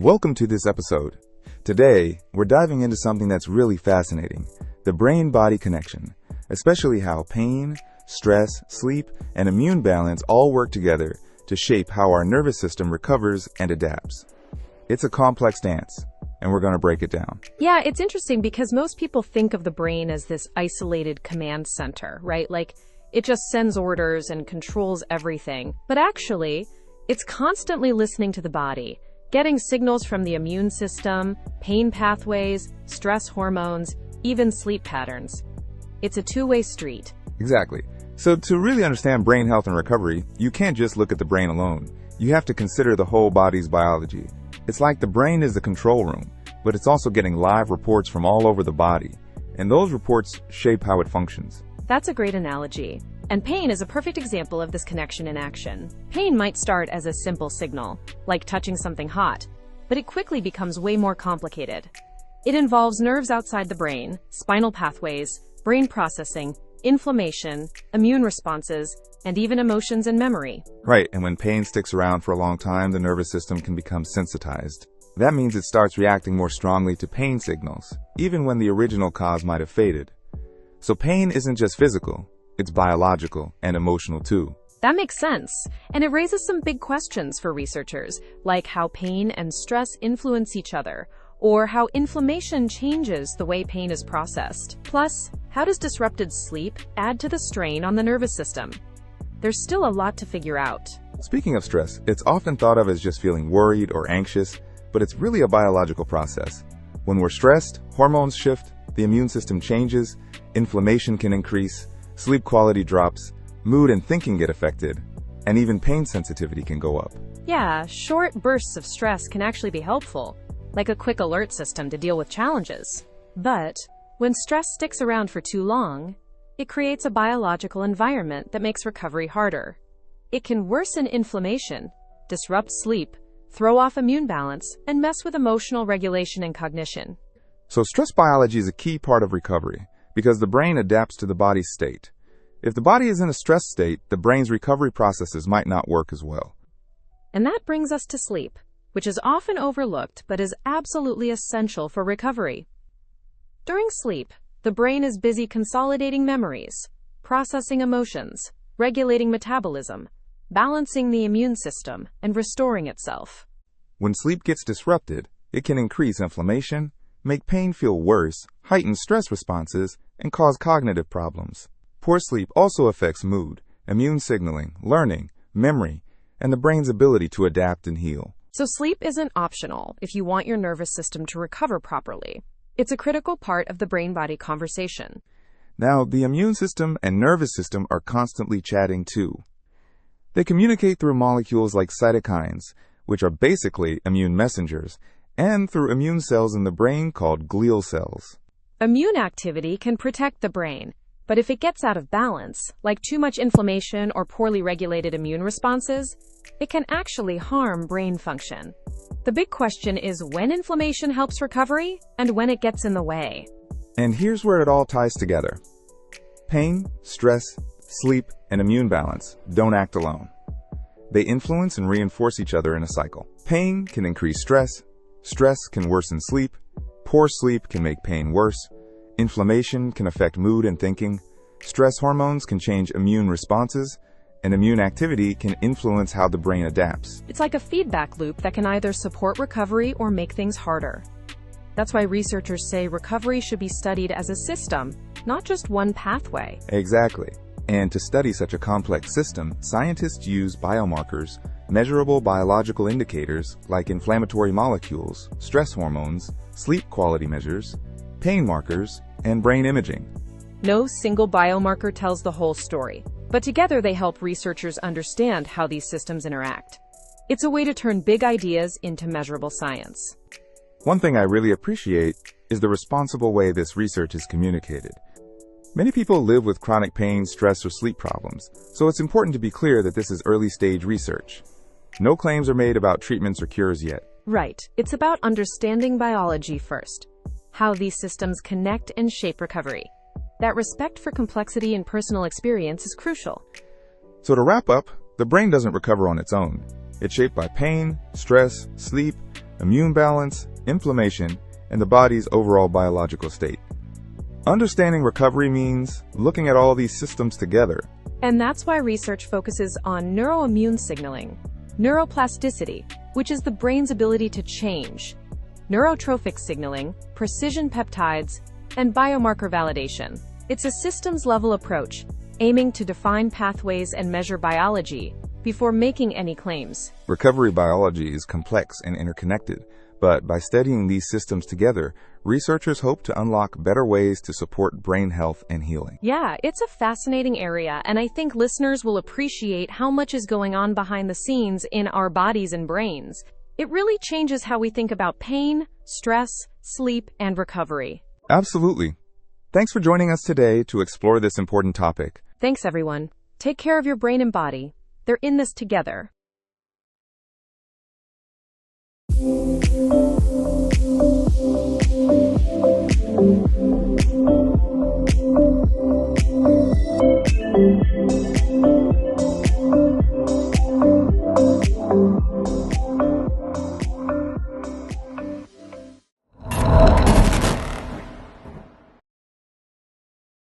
Welcome to this episode. Today, we're diving into something that's really fascinating, the brain-body connection, especially how pain, stress, sleep, and immune balance all work together to shape how our nervous system recovers and adapts. It's a complex dance, and we're going to break it down. Yeah, it's interesting because most people think of the brain as this isolated command center, right? Like, it just sends orders and controls everything. But actually, it's constantly listening to the body, getting signals from the immune system, pain pathways, stress hormones, even sleep patterns. It's a two-way street. Exactly. So to really understand brain health and recovery, you can't just look at the brain alone. You have to consider the whole body's biology. It's like the brain is the control room, but it's also getting live reports from all over the body, and those reports shape how it functions. That's a great analogy. And pain is a perfect example of this connection in action. Pain might start as a simple signal, like touching something hot, but it quickly becomes way more complicated. It involves nerves outside the brain, spinal pathways, brain processing, inflammation, immune responses, and even emotions and memory. Right, and when pain sticks around for a long time, the nervous system can become sensitized. That means it starts reacting more strongly to pain signals, even when the original cause might have faded. So pain isn't just physical. It's biological and emotional too. That makes sense. And it raises some big questions for researchers, like how pain and stress influence each other, or how inflammation changes the way pain is processed. Plus, how does disrupted sleep add to the strain on the nervous system? There's still a lot to figure out. Speaking of stress, it's often thought of as just feeling worried or anxious, but it's really a biological process. When we're stressed, hormones shift, the immune system changes, inflammation can increase, sleep quality drops, mood and thinking get affected, and even pain sensitivity can go up. Yeah, short bursts of stress can actually be helpful, like a quick alert system to deal with challenges. But when stress sticks around for too long, it creates a biological environment that makes recovery harder. It can worsen inflammation, disrupt sleep, throw off immune balance, and mess with emotional regulation and cognition. So stress biology is a key part of recovery, because the brain adapts to the body's state. If the body is in a stress state, the brain's recovery processes might not work as well. And that brings us to sleep, which is often overlooked but is absolutely essential for recovery. During sleep, the brain is busy consolidating memories, processing emotions, regulating metabolism, balancing the immune system, and restoring itself. When sleep gets disrupted, it can increase inflammation, make pain feel worse, heighten stress responses, and cause cognitive problems. Poor sleep also affects mood, immune signaling, learning, memory, and the brain's ability to adapt and heal. So sleep isn't optional if you want your nervous system to recover properly. It's a critical part of the brain-body conversation. Now, the immune system and nervous system are constantly chatting too. They communicate through molecules like cytokines, which are basically immune messengers, and through immune cells in the brain called glial cells. Immune activity can protect the brain, but if it gets out of balance, like too much inflammation or poorly regulated immune responses, it can actually harm brain function. The big question is when inflammation helps recovery and when it gets in the way. And here's where it all ties together. Pain, stress, sleep, and immune balance don't act alone. They influence and reinforce each other in a cycle. Pain can increase stress. Stress can worsen sleep. Poor sleep can make pain worse. Inflammation can affect mood and thinking. Stress hormones can change immune responses. And immune activity can influence how the brain adapts. It's like a feedback loop that can either support recovery or make things harder. That's why researchers say recovery should be studied as a system, not just one pathway. Exactly. And to study such a complex system, scientists use biomarkers, measurable biological indicators like inflammatory molecules, stress hormones, sleep quality measures, pain markers, and brain imaging. No single biomarker tells the whole story, but together they help researchers understand how these systems interact. It's a way to turn big ideas into measurable science. One thing I really appreciate is the responsible way this research is communicated. Many people live with chronic pain, stress, or sleep problems, so it's important to be clear that this is early-stage research. No claims are made about treatments or cures yet. Right. It's about understanding biology first, how these systems connect and shape recovery. That respect for complexity and personal experience is crucial. So to wrap up, the brain doesn't recover on its own. It's shaped by pain, stress, sleep, immune balance, inflammation, and the body's overall biological state. Understanding recovery means looking at all these systems together. And that's why research focuses on neuroimmune signaling, neuroplasticity, which is the brain's ability to change, neurotrophic signaling, precision peptides, and biomarker validation. It's a systems-level approach, aiming to define pathways and measure biology before making any claims. Recovery biology is complex and interconnected, but by studying these systems together, researchers hope to unlock better ways to support brain health and healing. Yeah, it's a fascinating area, and I think listeners will appreciate how much is going on behind the scenes in our bodies and brains. It really changes how we think about pain, stress, sleep, and recovery. Absolutely. Thanks for joining us today to explore this important topic. Thanks, everyone. Take care of your brain and body. They're in this together.